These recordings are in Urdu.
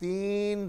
3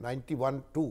91(2)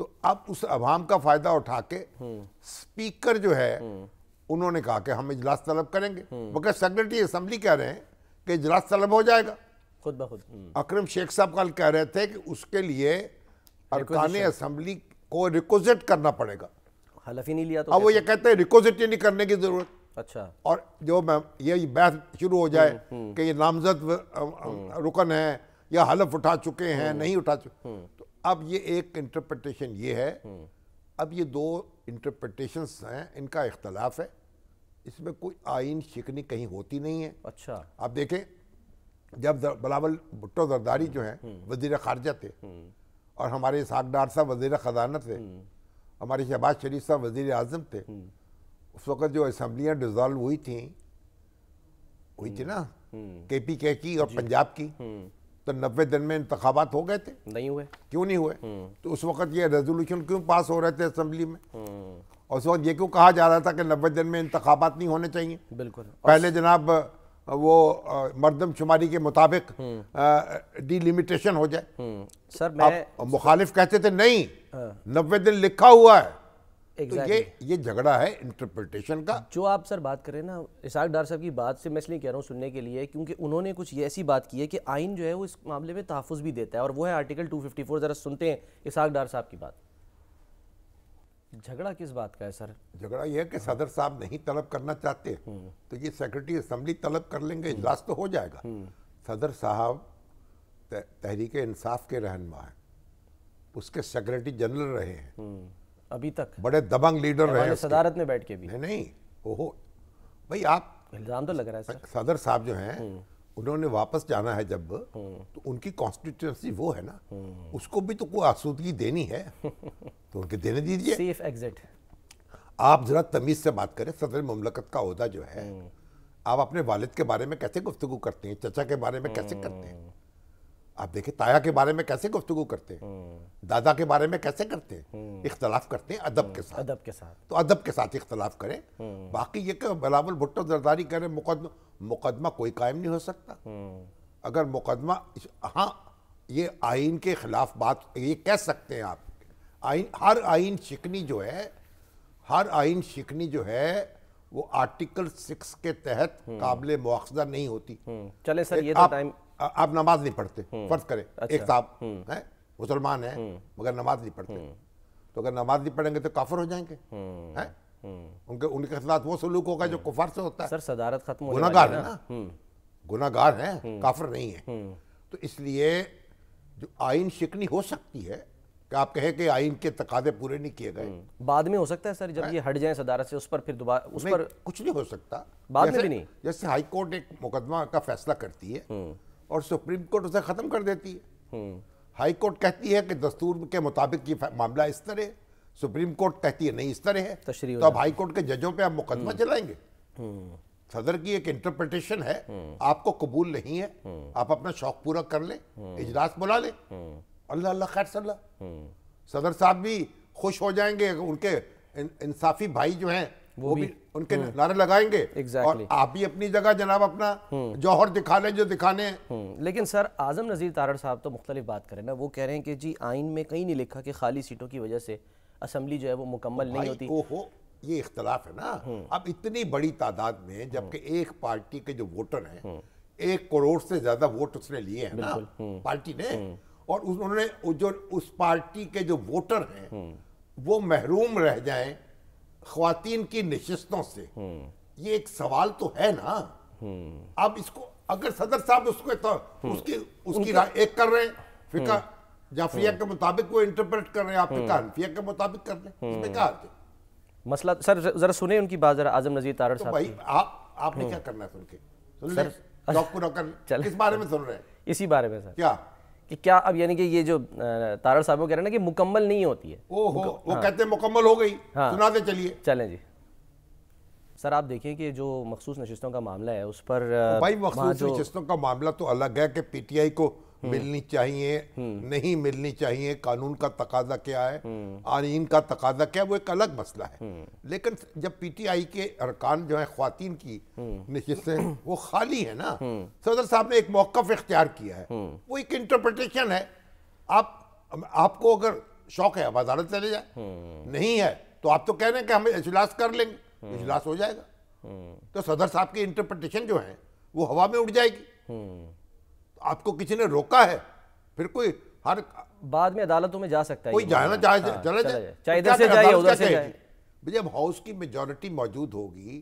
تو اب اس عوام کا فائدہ اٹھا کے اسپیکر جو ہے انہوں نے کہا کہ ہم اجلاس طلب کریں گے، مگر سیکرٹری اسمبلی کہہ رہے ہیں کہ اجلاس طلب ہو جائے گا خود بخود۔ اکرم شیخ صاحب کل کہہ رہے تھے کہ اس کے لیے ارکان اسمبلی کو ریکوزٹ کرنا پڑے گا، حلف ہی نہیں لیا تو اب وہ یہ کہتے ہیں ریکوزٹ ہی نہیں کرنے کی ضرورت۔ اچھا، اور جو یہ بحث شروع ہو جائے کہ یہ نامزد رکن ہے یا حلف اٹھا چکے ہیں نہیں اٹھا چکے، تو اب یہ ایک انٹرپریٹیشن یہ ہے، اب یہ دو انٹرپریٹیشنز ہیں، ان کا اختلاف ہے، اس میں کوئی آئین شکنی کہیں ہوتی نہیں ہے۔ اچھا، آپ دیکھیں جب بلاول بھٹو زرداری جو ہیں وزیر خارجہ تھے اور ہمارے اسحاق ڈار صاحب وزیر خزانہ تھے، ہمارے شہباز شریف صاحب وزیر اعظم تھے، اس وقت جو اسمبلیاں ڈیزالو ہوئی تھی نا کے پی کے کی اور پنجاب کی، تو 90 دن میں انتخابات ہو گئے تھے، نہیں ہوئے، کیوں نہیں ہوئے؟ تو اس وقت یہ ریزولوشن کیوں پاس ہو رہے تھے اسمبلی میں، اور اس وقت یہ کیوں کہا جا رہا تھا کہ 90 دن میں انتخابات نہیں ہونے چاہیے؟ بالکل، پہلے جناب وہ مردم شماری کے مطابق ڈی لیمیٹیشن ہو جائے، سر میں مخالف کہتے تھے نہیں 90 دن لکھا ہوا ہے، تو Exactly. یہ جھگڑا ہے انٹرپریٹیشن کا۔ جو آپ سر بات کریں نا اسحاق ڈار صاحب کی بات سے، میں اس لیے کہہ رہا ہوں سننے کے لیے کیونکہ انہوں نے کچھ ایسی بات کی ہے کہ آئین جو ہے وہ اس معاملے میں تحفظ بھی دیتا ہے، اور وہ ہے آرٹیکل 254۔ ذرا سنتے ہیں اسحاق ڈار صاحب کی بات۔ جھگڑا کس بات کا ہے سر؟ جھگڑا یہ ہے کہ صدر صاحب نہیں طلب کرنا چاہتے تو یہ سیکرٹری اسمبلی طلب کر لیں گے، اجلاس تو ہو جائے گا۔ صدر صاحب تحریک انصاف کے رہنما ہیں، اس کے سیکرٹری جنرل رہے ہیں ابھی تک، بڑے دبنگ لیڈر رہے ہیں، صدارت میں بیٹھ کے بھی نہیں اوہو بھائی، آپ الزام تو لگ رہا ہے سر۔ صدر صاحب جو ہیں انہوں نے واپس جانا ہے جب، تو ان کی کانسٹیٹوئنسی وہ ہے نا، اس کو بھی تو کوئی آسودگی دینی ہے، تو ان کے دینے دیجئے۔ Safe exit. آپ ذرا تمیز سے بات کریں، صدر مملکت کا عہدہ جو ہے، آپ اپنے والد کے بارے میں کیسے گفتگو کرتے ہیں، چچا کے بارے میں کیسے کرتے ہیں، آپ دیکھیں تایا کے بارے میں کیسے گفتگو کرتے ہیں، دادا کے بارے میں کیسے کرتے ہیں، اختلاف کرتے ہیں ادب کے ساتھ، ادب کے ساتھ، تو ادب کے ساتھ اختلاف کریں۔ باقی یہ کہ بلاول بھٹو زرداری کہہ رہے مقدمہ کوئی قائم نہیں ہو سکتا، اگر مقدمہ، ہاں یہ آئین کے خلاف بات یہ کہہ سکتے ہیں آپ، ہر آئین شکنی جو ہے وہ آرٹیکل 6 کے تحت قابل مواخذہ نہیں ہوتی۔ چلیں سر، یہ تو ٹائم، آپ نماز نہیں پڑھتے، فرض کریں ایک صاحب ہیں مسلمان ہیں مگر نماز نہیں پڑھتے، تو اگر نماز نہیں پڑھیں گے تو کافر ہو جائیں گے، ان کے خلاف وہ سلوک ہوگا جو کفار سے ہوتا ہے۔ سر صدارت ختم ہونے گناہگار ہے نا، گناہگار ہیں، کافر نہیں ہیں۔ تو اس لیے جو آئین شکنی ہو سکتی ہے کہ آپ کہیں کہ آئین کے تقاضے پورے نہیں کیے گئے، بعد میں ہو سکتا ہے سر، جب یہ ہٹ جائیں صدارت سے، اس پر پھر دوبارہ اس پر کچھ نہیں ہو سکتا، بعد میں بھی نہیں۔ جیسے ہائی کورٹ ایک مقدمہ کا فیصلہ کرتی ہے اور سپریم کورٹ اسے ختم کر دیتی ہے، ہائی کورٹ کہتی ہے کہ دستور کے مطابق یہ معاملہ اس طرح ہے، سپریم کورٹ کہتی ہے نہیں اس طرح ہے، تو اب ہائی کورٹ کے ججوں پہ آپ مقدمہ چلائیں گے۔ صدر کی ایک انٹرپریٹیشن ہے، آپ کو قبول نہیں ہے، آپ اپنا شوق پورا کر لیں، اجلاس بلا لیں، اللہ اللہ خیر صلی اللہ، صدر صاحب بھی خوش ہو جائیں گے، ان کے انصافی بھائی جو ہیں وہ بھی ان کے نعرے لگائیں گے، اور آپ بھی اپنی جگہ جناب اپنا جوہر دکھا لیں جو دکھانے ہیں۔ لیکن سر اعظم نذیر تارڑ صاحب تو مختلف بات کریں نا، وہ کہہ رہے ہیں کہ جی آئین میں کہیں نہیں لکھا کہ خالی سیٹوں کی وجہ سے اسمبلی جو ہے وہ مکمل نہیں ہوتی۔ یہ اختلاف ہے نا، اب اتنی بڑی تعداد میں، جبکہ ایک پارٹی کے جو ووٹر ہیں 1 کروڑ سے زیادہ ووٹ اس نے لیے ہیں نا پارٹی نے، اور انہوں نے جو اس پارٹی کے جو ووٹر ہیں وہ محروم رہ جائیں خواتین کی نشستوں سے، یہ ایک سوال تو ہے نا۔ اب اس کو اگر صدر صاحب اس کی رائے ایک کر رہے ہیں، فقہ جعفریہ کے مطابق وہ انٹرپریٹ کر رہے ہیں، آپ فقہ حنفیہ کے مطابق کر رہے ہیں، اس میں کیا حرج ہے؟ مسئلہ سر ذرا سنیں ان کی بات، ذرا اعظم نذیر تارڑ صاحب۔ بھائی آپ نے کیا کرنا ہے سن کے، سن لیں شوق پورا کر لیں، کس بارے میں سن رہے ہیں؟ اسی بارے میں سر، کیا کہ کیا اب یعنی کہ یہ جو تارڑ صاحب کہہ رہے ہیں نا کہ مکمل نہیں ہوتی ہے، وہ کہتے ہیں مکمل ہو گئی، سنا دے چلیے۔ چلیں جی سر، آپ دیکھیں کہ جو مخصوص نشستوں کا معاملہ ہے اس پر بھائی مخصوص نشستوں کا معاملہ تو الگ ہے کہ پی ٹی آئی کو ملنی چاہیے نہیں ملنی چاہیے، قانون کا تقاضا کیا ہے، آئین کا تقاضا کیا ہے، وہ ایک الگ مسئلہ ہے۔ لیکن جب پی ٹی آئی کے ارکان جو ہیں خواتین کی نشستیں وہ خالی ہیں نا، صدر صاحب نے ایک موقف اختیار کیا ہے، وہ ایک انٹرپریٹیشن ہے۔ آپ کو اگر شوق ہے اب عدالت چلے جائے، نہیں ہے تو آپ تو کہہ رہے ہیں کہ ہم اجلاس کر لیں گے، اجلاس ہو جائے گا، تو صدر صاحب کی انٹرپریٹیشن جو ہے وہ ہوا میں اڑ جائے گی، آپ کو کسی نے روکا ہے؟ پھر کوئی ہر بعد میں عدالتوں میں جا سکتا ہے، کوئی جانا چاہے چلا جائے، چاہے ادھر سے جائے ادھر سے جائے۔ جب ہاؤس کی میجورٹی موجود ہوگی،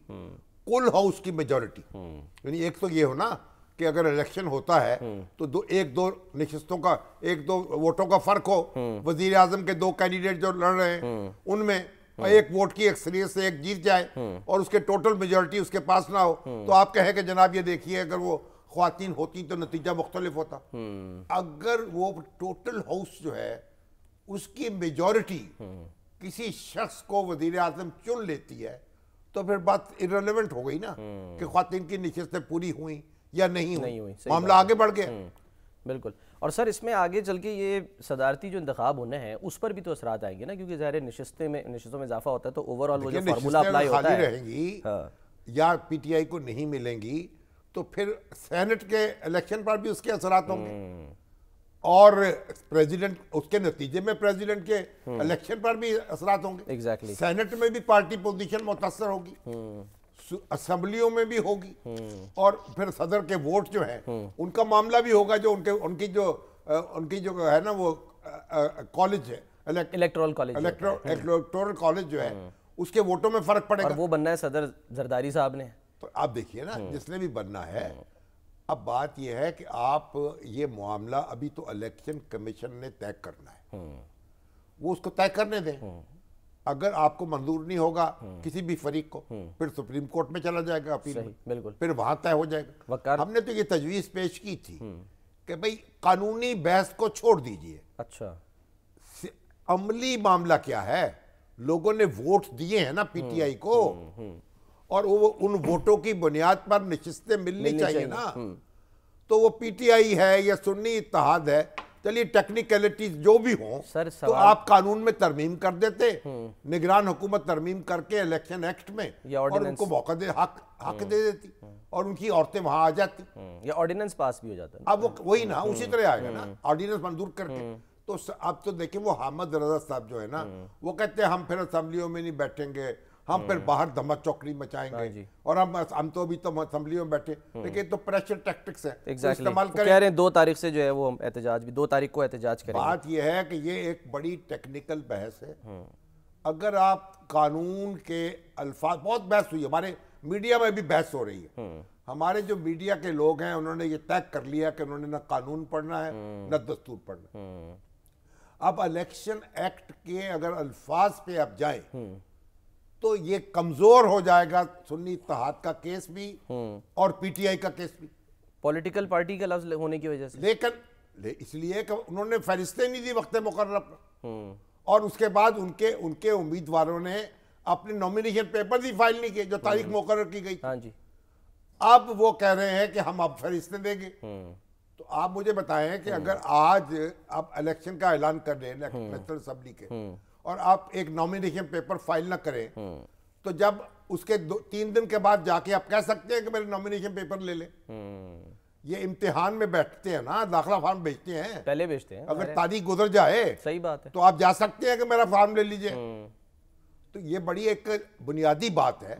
کل ہاؤس کی میجورٹی، یعنی ایک تو یہ ہو نا کہ اگر الیکشن ہوتا ہے تو ایک دو نشستوں کا، ایک دو ووٹوں کا فرق ہو، وزیر اعظم کے دو کینڈیڈیٹ جو لڑ رہے ہیں ان میں ایک ووٹ کی اکثریت سے ایک جیت جائے اور اس کے ٹوٹل میجورٹی اس کے پاس نہ ہو، تو آپ کہیں کہ جناب یہ دیکھیے اگر وہ خواتین ہوتی تو نتیجہ مختلف ہوتا۔ اگر وہ ٹوٹل ہاؤس جو ہے اس کی میجورٹی کسی شخص کو وزیر اعظم چن لیتی ہے تو پھر بات irrelevant ہو گئی نا کہ خواتین کی نشستیں پوری ہوئیں یا نہیں ہوئی، معاملہ آگے بڑھ گیا۔ بالکل۔ اور سر اس میں آگے چل کے یہ صدارتی جو انتخاب ہونے ہیں اس پر بھی تو اثرات آئیں گے نا، کیونکہ ظاہر نشستوں میں اضافہ ہوتا ہے تو اوورآل وہ جو فارمولا اپلائی ہوتا ہے، خالی رہیں گی یا پی ٹی آئی کو نہیں ملیں گی تو پھر سینٹ کے الیکشن پر بھی اس کے اثرات ہوں گے، اور پریزیڈنٹ اس کے نتیجے میں پریزیڈنٹ کے الیکشن پر بھی اثرات ہوں گے، سینٹ میں بھی پارٹی پوزیشن متاثر ہوگی، اسمبلیوں میں بھی ہوگی، اور پھر صدر کے ووٹ جو ہیں ان کا معاملہ بھی ہوگا، جو ان کی جو ہے نا وہ کالج ہے، الیکٹورل کالج جو ہے اس کے ووٹوں میں فرق پڑے گا، اور وہ بننا ہے صدر زرداری صاحب نے۔ تو آپ دیکھیے نا جس نے بھی بننا ہے، اب بات یہ ہے کہ آپ یہ معاملہ ابھی تو الیکشن کمیشن نے طے کرنا ہے، وہ اس کو طے کرنے دیں، اگر آپ کو منظور نہیں ہوگا کسی بھی فریق کو پھر سپریم کورٹ میں چلا جائے گا اپیل، پھر وہاں طے ہو جائے گا۔ ہم نے تو یہ تجویز پیش کی تھی کہ بھئی قانونی بحث کو چھوڑ دیجئے، اچھا عملی معاملہ کیا ہے، لوگوں نے ووٹ دیے ہیں نا پی ٹی آئی کو، اور ان ووٹوں کی بنیاد پر نشستیں ملنی چاہیے نا، تو وہ پی ٹی آئی ہے یا سنی اتحاد ہے، چلیے ٹیکنیکلٹیز جو بھی ہوں تو آپ قانون میں ترمیم کر دیتے، نگران حکومت ترمیم کر کے الیکشن ایکٹ میں، اور ان کو موقع دے حق دے دیتی اور ان کی عورتیں وہاں آ جاتی، یا آرڈیننس پاس بھی ہو جاتا ہے۔ اب وہی نا اسی طرح آئے گا نا آرڈیننس منظور کر کے، تو اب تو دیکھیں وہ حامد رضا صاحب جو ہے نا وہ کہتے ہیں ہم پھر اسمبلیوں میں نہیں بیٹھیں گے، ہم پھر باہر دھمک چوکڑی مچائیں گے، اور ہم تو ابھی تو اسمبلیوں میں بیٹھے، لیکن تو پریشر ٹیکٹکس ہے، استعمال کریں۔ کہہ رہے ہیں 2 تاریخ سے جو ہے وہ احتجاج بھی 2 تاریخ کو احتجاج کریں گے۔ بات یہ ہے کہ یہ ایک بڑی ٹیکنیکل بحث ہے، اگر آپ قانون کے الفاظ، بہت بحث ہوئی، ہمارے میڈیا میں بھی بحث ہو رہی ہے، ہمارے جو میڈیا کے لوگ ہیں انہوں نے یہ طے کر لیا کہ انہوں نے نہ قانون پڑھنا ہے نہ دستور پڑھنا ہے۔ اب الیکشن ایکٹ کے اگر الفاظ پہ اب جائیں تو یہ کمزور ہو جائے گا سنی اتحاد کا کیس بھی اور پی ٹی آئی کا کیس بھی، پولیٹیکل پارٹی کا لفظ ہونے کی وجہ سے، لیکن اس لیے کہ انہوں نے فہرستیں نہیں دی وقت مقررہ پر، اور اس کے بعد ان کے امیدواروں نے اپنے نومینیشن پیپر بھی فائل نہیں کیے جو تاریخ مقرر کی گئی تھی۔ اب وہ کہہ رہے ہیں کہ ہم اب فہرستیں دیں گے، تو آپ مجھے بتائیں کہ اگر آج اب الیکشن کا اعلان کر دیں نیشنل اسمبلی کے اور آپ ایک نومینیشن پیپر فائل نہ کریں تو جب اس کے 3 دن کے بعد جا کے آپ کہہ سکتے ہیں کہ میرے نومینیشن پیپر لے لیں؟ یہ امتحان میں بیٹھتے ہیں نا، داخلہ فارم بھیجتے ہیں، پہلے بھیجتے ہیں، اگر تاریخ گزر جائے صحیح بات ہے تو آپ جا سکتے ہیں کہ میرا فارم لے لیجئے۔ تو یہ بڑی ایک بنیادی بات ہے،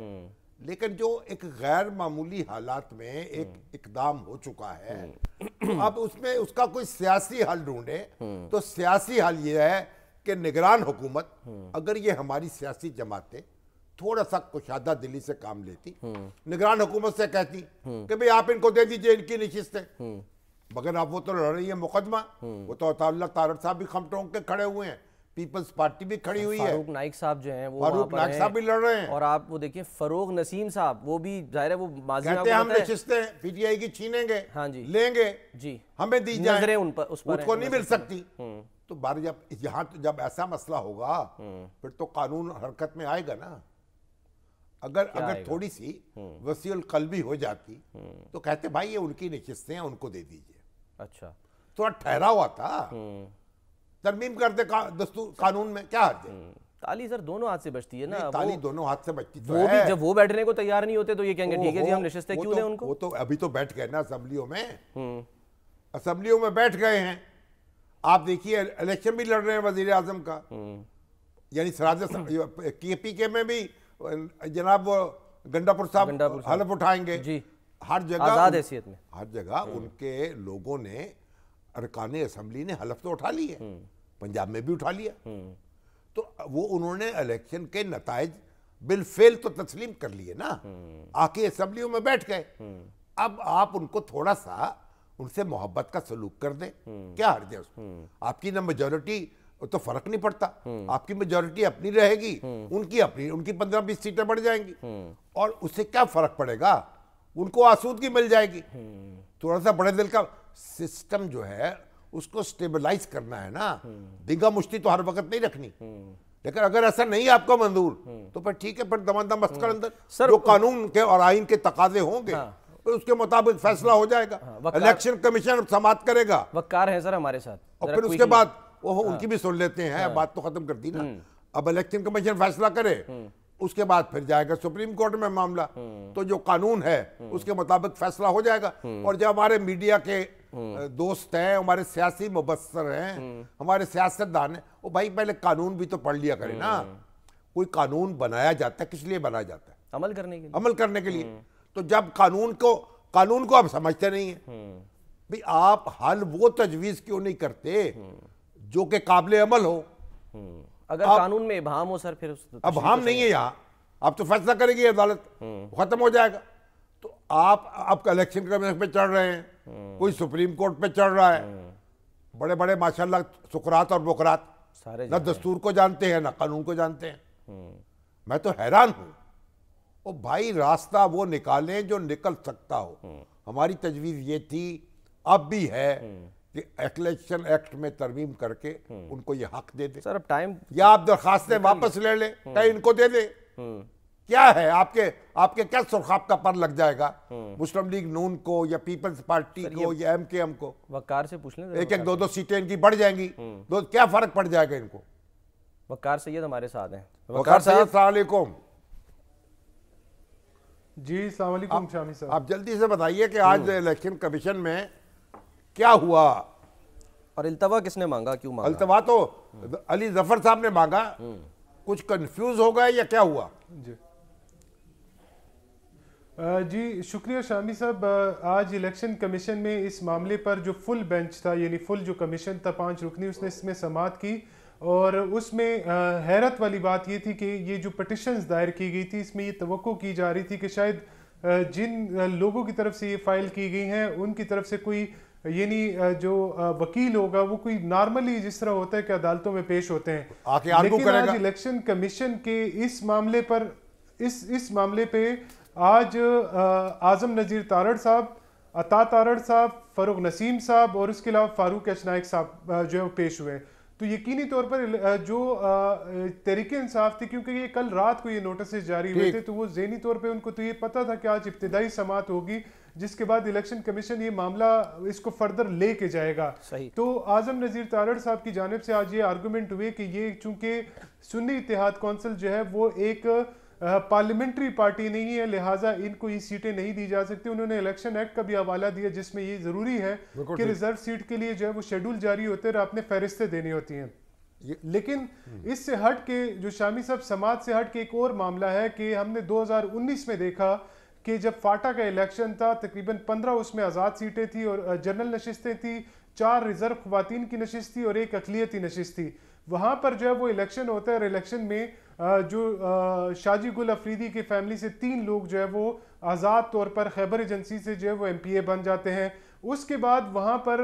لیکن جو ایک غیر معمولی حالات میں ایک اقدام ہو چکا ہے، اب اس میں اس کا کوئی سیاسی حل ڈھونڈے، تو سیاسی حل یہ ہے کہ نگران حکومت، اگر یہ ہماری سیاسی جماعتیں تھوڑا سا کشادہ دلی سے کام لیتی، نگران حکومت سے کہتی کہ بھئی آپ ان کو دے دیجئے ان کی نشستیں، مگر اب وہ تو لڑ رہی ہے مقدمہ، وہ تو اللہ طارق صاحب بھی خم ٹونک کے کھڑے ہوئے ہیں، پیپلز پارٹی بھی کھڑی ہوئی ہے، فاروق نائک صاحب جو ہیں وہ فاروق نائک صاحب بھی لڑ رہے ہیں، اور آپ وہ دیکھیں فروغ نسیم صاحب وہ بھی ظاہر ہے وہ ماضی میں کہتے ہیں ہم نشستیں پی ٹی آئی کی چھینیں گے، لیں گے، ہمیں دی جائیں، اس کو نہیں مل سکتی۔ تو بار جب ایسا مسئلہ ہوگا پھر تو قانون حرکت میں آئے گا نا، اگر تھوڑی سی وسیع القلبی ہو جاتی تو کہتے بھائی یہ ان کی نشستیں ہیں ان کو دے دیجئے، اچھا تھوڑا ٹھہرا ہوا تھا، ترمیم کرتے دستور قانون میں، کیا حد ہے؟ تالی سر دونوں ہاتھ سے بچتی ہے نا، تالی دونوں ہاتھ سے بچتی تو ہے، جب وہ بیٹھنے کو تیار نہیں ہوتے تو یہ کہیں گے ٹھیک ہے جی ہم نشستیں کیوں دیں ان کو؟ وہ تو ابھی تو بیٹھ گئے نا اسمبلیوں میں بیٹھ گئے ہیں، آپ دیکھیے الیکشن بھی لڑ رہے ہیں وزیر اعظم کا, یعنی سراج پی کے میں بھی جناب وہ گنڈا پور صاحب حلف اٹھائیں گے. ہر جگہ آزاد حیثیت میں ہر جگہ ان کے لوگوں نے, ارکان اسمبلی نے حلف تو اٹھا لی ہے, پنجاب میں بھی اٹھا لیا. تو وہ انہوں نے الیکشن کے نتائج بالفعل تو تسلیم کر لیے نا, آ کے اسمبلیوں میں بیٹھ گئے. اب آپ ان کو تھوڑا سا ان سے محبت کا سلوک کر دیں, کیا حرج ہے اس میں؟ آپ کی نہ میجورٹی تو فرق نہیں پڑتا, آپ کی میجورٹی اپنی رہے گی, ان کی اپنی, ان کی 15-20 سیٹیں بڑھ جائیں گی, اور اس سے کیا فرق پڑے گا؟ ان کو آسودگی مل جائے گی. تھوڑا سا بڑے دل کا سسٹم جو ہے اس کو سٹیبلائز کرنا ہے نا, دنگا مشتی تو ہر وقت نہیں رکھنی. لیکن اگر ایسا نہیں آپ کو منظور تو پھر ٹھیک ہے, پھر دماندم مسکر اندر جو قانون کے اور آئین کے تقاضے ہوں گے اس کے مطابق فیصلہ ہو جائے گا. الیکشن کمیشن سماعت کرے گا. وقار ہے سر ہمارے ساتھ, اور پھر اس کے بعد ان کی بھی سن لیتے ہیں, بات تو ختم کر دی نا. اب الیکشن کمیشن فیصلہ کرے, اس کے بعد پھر جائے گا سپریم کورٹ میں معاملہ, تو جو قانون ہے اس کے مطابق فیصلہ ہو جائے گا. اور جو ہمارے میڈیا کے دوست ہیں, ہمارے سیاسی مبصر ہیں, ہمارے سیاستدان ہیں, وہ بھائی پہلے قانون بھی تو پڑھ لیا کرے نا. کوئی قانون بنایا جاتا ہے کس لیے بنایا جاتا ہے؟ عمل کرنے کے لیے. عمل کرنے کے لیے. تو جب قانون کو آپ سمجھتے نہیں ہیں بھی, آپ حل وہ تجویز کیوں نہیں کرتے جو کہ قابل عمل ہو؟ اگر قانون میں ابہام ہو سر, پھر ابہام نہیں ہے یہاں, آپ تو فیصلہ کرے گی عدالت, ختم ہو جائے گا. تو آپ الیکشن کمیشن پہ چڑھ رہے ہیں, کوئی سپریم کورٹ پہ چڑھ رہا ہے, بڑے بڑے ماشاءاللہ سقراط اور بقراط, نہ دستور کو جانتے ہیں نہ قانون کو جانتے ہیں. میں تو حیران ہوں. او بھائی, راستہ وہ نکالیں جو نکل سکتا ہو. ہماری تجویز یہ تھی, اب بھی ہے, کہ الیکشن ایکٹ میں ترمیم کر کے ان کو یہ حق دے دیں. سر اب ٹائم, یا آپ درخواستیں واپس لے لیں, کہیں ان کو دے دیں. کیا ہے آپ کے کیا سرخاب کا پر لگ جائے گا مسلم لیگ نون کو یا پیپلز پارٹی کو یا ایم کے ایم کو؟ وقار سے پوچھ لیں, ایک دو سیٹیں ان کی بڑھ جائیں گی, کیا فرق پڑ جائے گا ان کو؟ وقار سید ہمارے ساتھ ہیں. وقار صاحب السلام علیکم. جی السلام علیکم شامی صاحب. آپ جلدی سے بتائیے کہ آج الیکشن کمیشن میں کیا ہوا, اور التوا کس نے مانگا, کیوں مانگا؟ التوا تو علی ظفر صاحب نے مانگا. کچھ کنفیوز ہو گئے یا کیا ہوا؟ جی شکریہ شامی صاحب. آج الیکشن کمیشن میں اس معاملے پر جو فل بینچ تھا, یعنی فل جو کمیشن تھا 5 رکنی, اس نے اس میں سماعت کی. اور اس میں حیرت والی بات یہ تھی کہ یہ جو پٹیشنز دائر کی گئی تھی, اس میں یہ توقع کی جا رہی تھی کہ شاید جن لوگوں کی طرف سے یہ فائل کی گئی ہیں ان کی طرف سے کوئی, یعنی جو وکیل ہوگا وہ کوئی نارملی جس طرح ہوتا ہے کہ عدالتوں میں پیش ہوتے ہیں, لیکن آج الیکشن کمیشن کے اس معاملے پر اس معاملے پہ آج اعظم نذیر تارڑ صاحب, عطا تارڑ صاحب, فروغ نسیم صاحب اور اس کے علاوہ فاروق اشنائک صاحب جو ہے پیش ہوئے. تو یقینی طور پر جو تحریک انصاف تھی, کیونکہ یہ کل رات کو یہ نوٹسز جاری ہوئے تھے, تو وہ ذہنی طور پہ ان کو تو یہ پتہ تھا کہ آج ابتدائی سماعت ہوگی, جس کے بعد الیکشن کمیشن یہ معاملہ اس کو فردر لے کے جائے گا. تو اعظم نذیر تارڑ صاحب کی جانب سے آج یہ آرگومنٹ ہوئے کہ یہ چونکہ سنی اتحاد کونسل جو ہے وہ ایک پارلیمنٹری پارٹی نہیں ہے, لہٰذا ان کو یہ سیٹیں نہیں دی جا سکتی. انہوں نے الیکشن ایکٹ کا بھی حوالہ دیا جس میں یہ ضروری ہے کہ ریزرو سیٹ کے لیے جو ہے وہ شیڈول جاری ہوتے ہیں اور اپنے فہرستیں دینی ہوتی ہیں. لیکن اس سے ہٹ کے جو شامی صاحب سماعت سے ہٹ کے ایک اور معاملہ ہے کہ ہم نے 2019 میں دیکھا کہ جب فاٹا کا الیکشن تھا, تقریباً 15 اس میں آزاد سیٹیں تھی اور جنرل نشستیں تھیں, 4 ریزرو خواتین کی نشست تھی اور 1 اقلیتی نشست تھی. وہاں پر جو ہے وہ الیکشن ہوتا ہے, اور الیکشن میں جو شاجی گل افریدی کی فیملی سے 3 لوگ جو ہے وہ آزاد طور پر خیبر ایجنسی سے جو ہے وہ ایم پی اے بن جاتے ہیں. اس کے بعد وہاں پر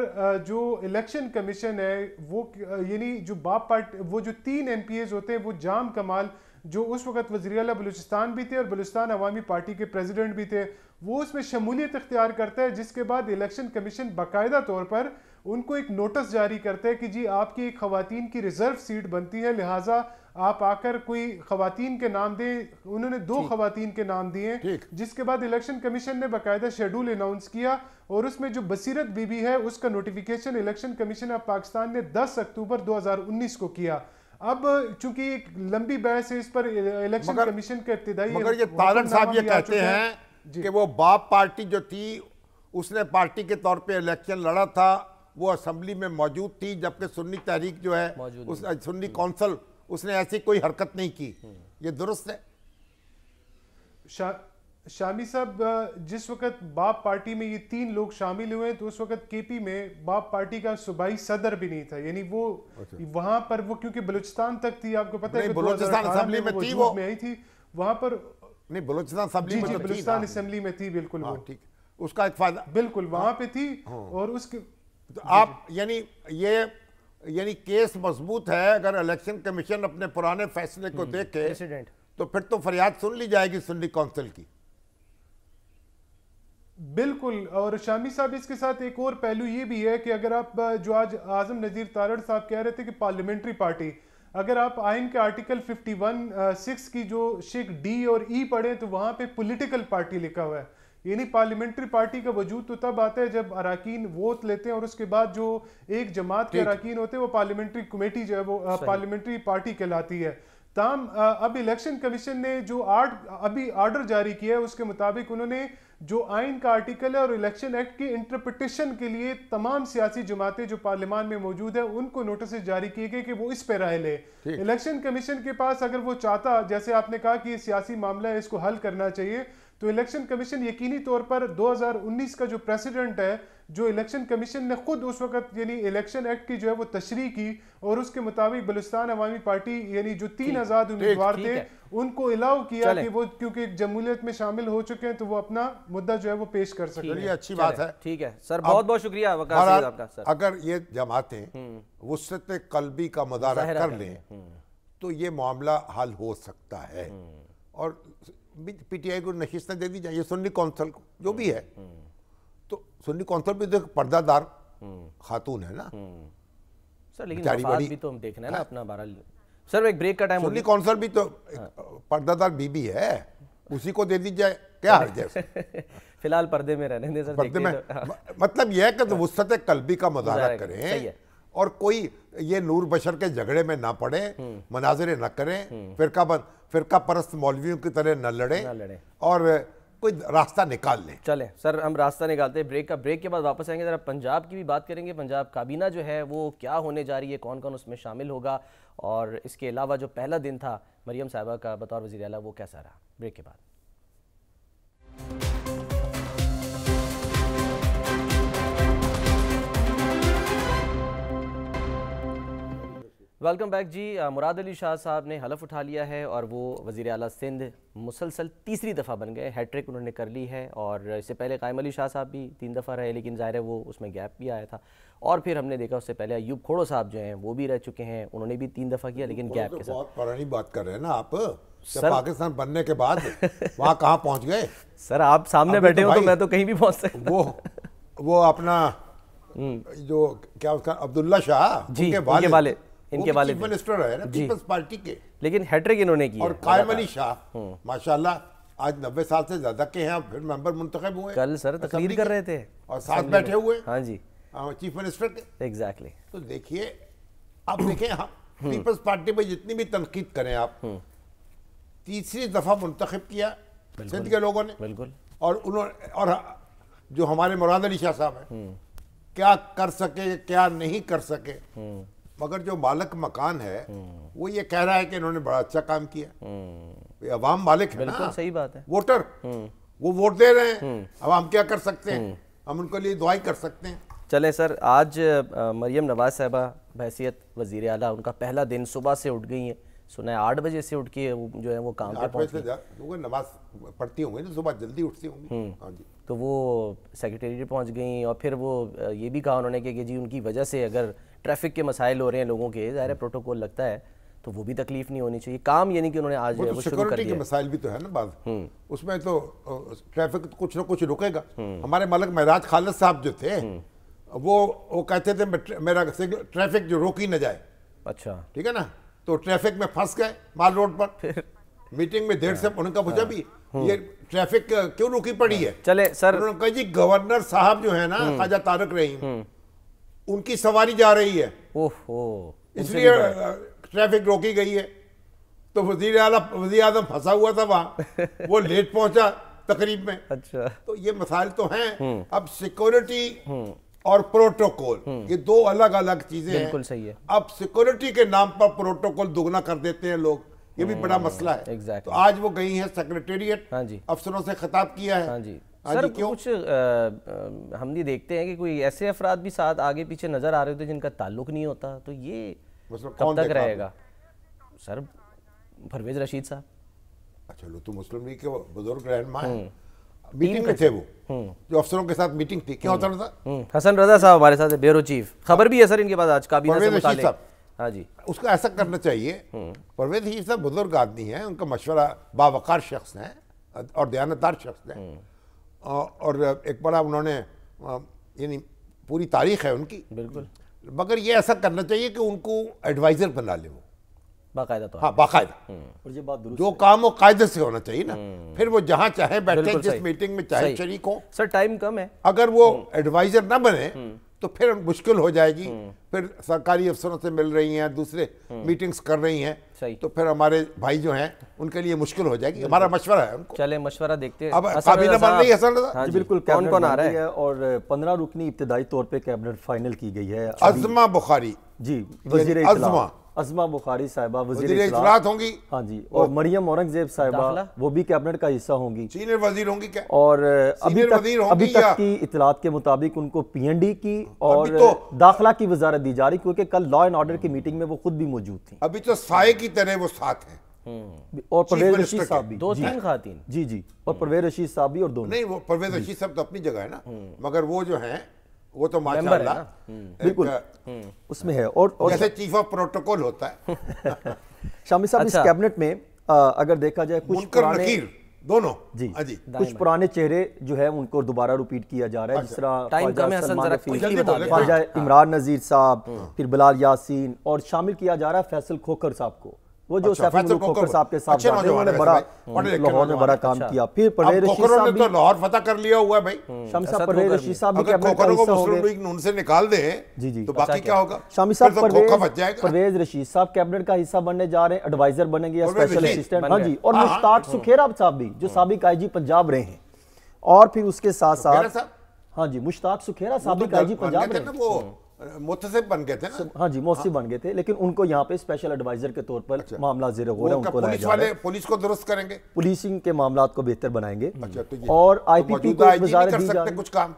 جو الیکشن کمیشن ہے وہ یعنی جو باپ پارٹی, وہ جو 3 ایم پی ایز ہوتے ہیں, وہ جام کمال جو اس وقت وزیر اعلیٰ بلوچستان بھی تھے اور بلوچستان عوامی پارٹی کے پریزیڈنٹ بھی تھے, وہ اس میں شمولیت اختیار کرتا ہے. جس کے بعد الیکشن کمیشن باقاعدہ طور پر ان کو ایک نوٹس جاری کرتا ہے کہ جی آپ کی ایک خواتین کی ریزرو سیٹ بنتی ہے, لہٰذا آپ آ کر کوئی خواتین کے نام دیں. انہوں نے 2 خواتین کے نام دیے, جس کے بعد الیکشن کمیشن نے باقاعدہ شیڈول اناؤنس کیا, اور اس میں جو بصیرت بی بی ہے اس کا notification election commission of Pakistan نے 10 اکتوبر 2019 کو کیا. اب چونکہ ایک لمبی بحث ہے اس پر الیکشن کمیشن کا ابتدائی, مگر یہ تارڑ صاحب یہ کہتے ہیں کہ وہ باپ پارٹی جو تھی اس نے پارٹی کے طور پہ الیکشن لڑا تھا وہ اسمبلی میں موجود تھی، جبکہ سنی تحریک جو ہے اس سنی کونسل اس نے ایسی کوئی حرکت نہیں کی. یہ درست ہے؟ شامی صاحب جس وقت باپ پارٹی میں یہ 3 لوگ شامل ہوئے تو اس وقت کے پی میں باپ پارٹی کا صوبائی صدر بھی نہیں تھا، یعنی وہ وہاں پر وہ کیونکہ بلوچستان تک تھی، آپ کو پتہ ہے بلوچستان اسمبلی میں تھی، وہ آئی تھی وہاں پر. نہیں بلوچستان اسمبلی میں تھی، بلوچستان اسمبلی میں تھی بالکل. وہ ٹھیک، اس کا ایک فائدہ بالکل وہاں پہ تھی. اور اس کے آپ یعنی کیس مضبوط ہے. اگر الیکشن کمیشن اپنے پرانے فیصلے کو دیکھے تو پھر تو فریاد سن لی جائے گی سنی کونسل کی. بالکل. اور شامی صاحب اس کے ساتھ ایک اور پہلو یہ بھی ہے کہ اگر آپ جو آج اعظم نذیر تارڑ صاحب کہہ رہے تھے کہ پارلیمنٹری پارٹی، اگر آپ آئین کے آرٹیکل 51(6) کی جو شق ڈی اور ای پڑھیں تو وہاں پہ پولیٹیکل پارٹی لکھا ہوا ہے. یعنی پارلیمنٹری پارٹی کا وجود تو تب آتا ہے جب اراکین ووٹ لیتے ہیں اور اس کے بعد جو ایک جماعت کے اراکین ہوتے ہیں وہ پارلیمنٹری کمیٹی جو ہے وہ پارلیمنٹری پارٹی کہلاتی ہے. تاہم اب الیکشن کمیشن نے جو ابھی آرڈر جاری کیا ہے اس کے مطابق انہوں نے جو آئین کا آرٹیکل ہے اور الیکشن ایکٹ کی انٹرپریٹیشن کے لیے تمام سیاسی جماعتیں جو پارلیمان میں موجود ہیں ان کو نوٹسز جاری کیے گئے کہ وہ اس پہ رائے لے. الیکشن کمیشن کے پاس اگر وہ چاہتا، جیسے آپ نے کہا کہ یہ سیاسی معاملہ ہے اس کو حل کرنا چاہیے، تو الیکشن کمیشن یقینی طور پر 2019 کا جو پریسیڈنٹ ہے، جو الیکشن کمیشن نے خود اس وقت یعنی الیکشن ایکٹ کی جو ہے وہ تشریح کی اور اس کے مطابق بلوچستان عوامی پارٹی یعنی جو 3 آزاد امیدوار تھے ان کو الاؤ کیا کہ وہ کیونکہ ایک جمہوریت میں شامل ہو چکے ہیں تو وہ اپنا مدعا جو ہے وہ پیش کر سکتے ہیں. اچھی بات ہے. ٹھیک ہے سر، بہت بہت شکریہ آپ کا. اگر یہ جماعتیں وسعت قلبی کا مظاہرہ کر لیں تو یہ معاملہ حل ہو سکتا ہے. اور پی ٹی آئی کو نشستیں دے دی جائیں، یہ سنی کونسل کو جو بھی ہے، تو سنی کونسل بھی تو پردہ دار خاتون ہے نا سر، لیکن وفات بھی تو ہم دیکھنا ہے نا اپنا. بہرحال سر ایک بریک کا ٹائم. سنی کونسل بھی تو پردہ دار بی بی ہے، اسی کو دے دی جائے، کیا حرج ہے؟ فی الحال پردے میں رہنے دیں سر. پردے میں مطلب یہ ہے کہ وسعت قلبی کا مظاہرہ کریں اور کوئی یہ نور بشر کے جھگڑے میں نہ پڑے، مناظرے نہ کریں، فرقہ پرست مولویوں کی طرح نہ لڑیں اور کوئی راستہ نکال لیں. چلیں سر ہم راستہ نکالتے ہیں بریک کے بعد واپس آئیں گے. ذرا پنجاب کی بھی بات کریں گے. پنجاب کابینہ جو ہے وہ کیا ہونے جا رہی ہے، کون کون اس میں شامل ہوگا، اور اس کے علاوہ جو پہلا دن تھا مریم صاحبہ کا بطور وزیر اعلیٰ وہ کیسا رہا. بریک کے بعد. ویلکم بیک جی. مراد علی شاہ صاحب نے حلف اٹھا لیا ہے اور وہ وزیر اعلیٰ سندھ مسلسل تیسری دفعہ بن گئے. ہیٹ ٹرک انہوں نے کر لی ہے، اور اس سے پہلے قائم علی شاہ صاحب بھی 3 دفعہ رہے، لیکن ظاہر ہے وہ اس میں گیپ بھی آیا تھا. اور پھر ہم نے دیکھا اس سے پہلے ایوب کھوڑو صاحب جو ہیں وہ بھی رہ چکے ہیں، انہوں نے بھی 3 دفعہ کیا لیکن گیپ کے ساتھ. بہت پرانی بات کر رہے ہیں نا آپ. پاکستان بننے کے بعد وہاں کہاں پہنچ گئے سر؟ آپ سامنے بیٹھے ہو تو میں تو کہیں بھی پہنچ سکتا. وہ اپنا جو کیا اس کا عبداللہ شاہ جی ان کے والد چیف منسٹر ہے نا پیپلز پارٹی کے، لیکن ہیٹرک انہوں نے کی. اور قائم علی شاہ ماشاءاللہ آج 90 سال سے زیادہ کے ہیں، پھر ممبر منتخب ہوئے، کل سر تقریر کر رہے تھے اور ساتھ بیٹھے ہوئے. ہاں جی چیف منسٹر کے. ایگزیکٹلی. تو دیکھیے آپ دیکھیں پیپلز پارٹی پہ جتنی بھی تنقید کریں آپ، تیسری دفعہ منتخب کیا سندھ کے لوگوں نے. بالکل. اور اور جو ہمارے مراد علی شاہ صاحب ہیں کیا کر سکے کیا نہیں کر سکے، مگر جو مالک مکان ہے وہ یہ کہہ رہا ہے کہ انہوں نے بڑا اچھا کام کیا. عوام مالک ہے نا. بالکل صحیح بات ہے. ووٹر وہ ووٹ دے رہے ہیں، اب ہم کیا کر سکتے ہیں؟ ہم ان کے لیے دعائیں کر سکتے ہیں. چلیں سر، آج مریم نواز صاحبہ بحیثیت وزیر اعلیٰ ان کا پہلا دن صبح سے اٹھ گئی ہیں. سنا ہے 8 بجے سے اٹھ کے جو ہے وہ کام پہ پہنچ گئی. نماز پڑھتی ہوں گی نا صبح، جلدی اٹھتی ہوں گی. ہاں جی. تو وہ سیکریٹریٹ پہنچ گئیں اور پھر وہ یہ بھی کہا انہوں نے کہ جی ان کی وجہ سے اگر ٹریفک کے مسائل ہو رہے ہیں لوگوں کے، ظاہر پروٹوکول لگتا ہے تو وہ بھی تکلیف نہیں ہونی چاہیے. کام یعنی کہ انہوں نے آج وہ شروع کر دیا. کے مسائل بھی تو ہے نا بعض، اس میں تو ٹریفک کچھ نہ کچھ رکے گا. ہمارے ملک معراج خالد صاحب جو تھے وہ کہتے تھے میرا ٹریفک جو روکی نہ جائے. اچھا ٹھیک ہے نا. تو ٹریفک میں پھنس گئے مال روڈ پر. میٹنگ میں دیر سے ان کا پوچھا بھی یہ ٹریفک کیوں روکی پڑی ہے. چلے سر، انہوں نے کہا جی گورنر صاحب جو ہے نا خواجہ طارق رحیم، ان کی سواری جا رہی ہے اس لیے ٹریفک روکی گئی ہے. تو وزیر اعظم پھنسا ہوا تھا وہاں، وہ لیٹ پہنچا تقریب میں. اچھا. تو یہ مسائل تو ہیں. اب سیکورٹی اور پروٹوکول یہ دو الگ الگ چیزیں ہیں. بالکل صحیح ہے. اب سیکورٹی کے نام پر پروٹوکول دگنا کر دیتے ہیں لوگ, یہ بھی بڑا مسئلہ ہے. تو آج وہ گئی ہیں سیکریٹریٹ, افسروں سے خطاب کیا ہے. سر کچھ ہم بھی دیکھتے ہیں کہ کوئی ایسے افراد بھی ساتھ آگے پیچھے نظر آ رہے ہوتے ہیں جن کا تعلق نہیں ہوتا, تو یہ کب تک رہے گا؟ سر پرویز رشید صاحب. اچھا لو تو مسلم لیگ کے بزرگ رہنما ہیں, میٹنگ میں تھے وہ, جو افسروں کے ساتھ میٹنگ تھی. کیا ہوتا تھا؟ حسن رضا صاحب ہمارے ساتھ بیورو چیف, خبر بھی ہے سر ان کے پاس آج کابینہ سے متعلق. ہاں جی, اس کو ایسا کرنا چاہیے. پرویز رشید صاحب بزرگ آدمی ہیں, ان کا مشورہ باوقار شخص ہیں اور دیانتدار شخص ہیں, اور ایک بڑا انہوں نے یعنی پوری تاریخ ہے ان کی. بالکل. مگر یہ ایسا کرنا چاہیے کہ ان کو ایڈوائزر بنا لے وہ باقاعدہ طور. ہاں باقاعدہ, جو کام وہ قاعدے سے ہونا چاہیے نا. پھر وہ جہاں چاہے بیٹھے, جس میٹنگ میں چاہے شریک ہوں. سر ٹائم کم ہے, اگر وہ ایڈوائزر نہ بنے تو پھر مشکل ہو جائے گی. پھر سرکاری افسروں سے مل رہی ہیں, دوسرے میٹنگز کر رہی ہیں, تو پھر ہمارے بھائی جو ہیں ان کے لیے مشکل ہو جائے گی. ہمارا مشورہ ہے ان کو. چلے مشورہ دیکھتے ہیں. اب کابینہ بن رہی ہے حسن رضا. بالکل, کون کون آ رہا ہے؟ اور 15 رکنی ابتدائی طور پہ کیبنٹ فائنل کی گئی ہے. عظمہ بخاری, جی وزیر اطلاع عظمہ بخاری صاحبہ وزیر اطلاعات ہوں گی. ہاں جی, اور مریم اورنگزیب صاحبہ وہ بھی کیبنٹ کا حصہ ہوں گی. سینئر وزیر ہوں گی کیا؟ اور ابھی تک کی اطلاعات کے مطابق ان کو پی این ڈی کی اور داخلہ کی وزارت دی جا رہی, کیونکہ کل لا اینڈ آرڈر کی میٹنگ میں وہ خود بھی موجود تھیں. ابھی تو سائے کی طرح وہ ساتھ ہیں. اور پرویز رشید صاحب بھی, 2-3 خواتین. جی جی, اور پرویز رشید صاحب بھی, اور دونوں. نہیں, وہ پرویز رشید صاحب تو اپنی جگہ ہے نا, مگر وہ جو ہیں وہ تو ماشاءاللہ بالکل اس میں ہے. اور جیسے چیف آف پروٹوکول ہوتا ہے. شامی صاحب, اس کیبنٹ میں اگر دیکھا جائے کچھ پرانے دونوں جی کچھ پرانے چہرے جو ہے ان کو دوبارہ ریپیٹ کیا جا رہا ہے, جس طرح خواجہ عمران نذیر صاحب, پھر بلال یاسین, اور شامل کیا جا رہا ہے فیصل کھوکھر صاحب کو, وہ جو سیف الملوک کھوکھر صاحب کے ساتھ انہوں نے بڑا لاہور میں بڑا کام کیا. پھر پرویز رشید صاحب بھی لاہور فتح کر لیا ہوا ہے بھائی. شامی صاحب پرویز رشید صاحب بھی کیبنٹ کا حصہ ہوں گے. ان سے نکال دیں جی جی, تو باقی کیا ہوگا؟ شامی صاحب پرویز رشید صاحب کیبنٹ کا حصہ بننے جا رہے ہیں, ایڈوائزر بنیں گے یا اسپیشل اسسٹنٹ. ہاں جی, اور مشتاق سکھیرا صاحب بھی جو سابق آئی جی پنجاب رہے ہیں, اور پھر اس کے ساتھ ساتھ ہاں جی مشتاق سکھیرا سابق آئی جی پنجاب رہے ہیں, متصف بن گئے تھے نا. ہاں جی, موصف بن گئے تھے, لیکن ان کو یہاں پہ اسپیشل ایڈوائزر کے طور پر معاملات زیر غور ہے, ان کو لایا جا رہا ہے. پولیس کو درست کریں گے, پولیسنگ کے معاملات کو بہتر بنائیں گے, اور آئی پی پی کو وزارت دی جا رہی ہے کچھ کام.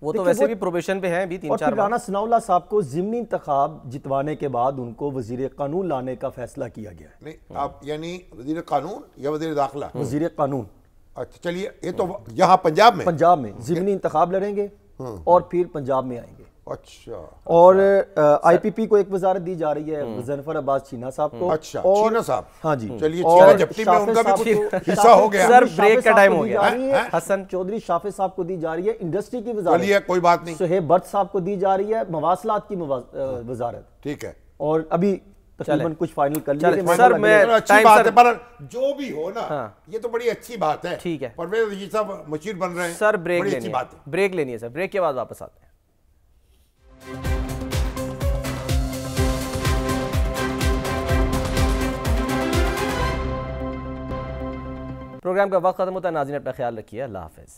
وہ تو ویسے بھی پروبیشن پہ ہیں ابھی 3-4 اور پھر رانا ثناء اللہ صاحب کو ضمنی انتخاب جتوانے کے بعد ان کو وزیر قانون لانے کا فیصلہ کیا گیا ہے. نہیں آپ یعنی وزیر قانون یا وزیر داخلہ؟ وزیر قانون. اچھا چلیے, یہ تو یہاں پنجاب میں ضمنی انتخاب لڑیں گے اور پھر پنجاب میں آئیں گے. اچھا, اور آئی پی پی کو ایک وزارت دی جا رہی ہے مظفر عباس چینا صاحب کو. اچھا, چینا صاحب. ہاں جی, چلیے چینا جپٹی میں ان کا بھی کچھ حصہ ہو گیا. سر بریک کا ٹائم ہو گیا. حسن چودھری شافع صاحب کو دی جا رہی ہے انڈسٹری کی وزارت. چلیے کوئی بات نہیں. سہیب بٹ صاحب کو دی جا رہی ہے مواصلات کی وزارت. ٹھیک ہے, اور ابھی تقریباً کچھ فائنل کر لیا. سر میں اچھی بات ہے, پر جو بھی ہو نا یہ تو بڑی اچھی بات ہے. ٹھیک ہے, پرویز رشید صاحب مشیر بن رہے ہیں. سر بریک لینی ہے سر, بریک کے بعد واپس آتے ہیں. پروگرام کا وقت ختم ہوتا ہے. ناظرین اپنا خیال رکھیے. اللہ حافظ.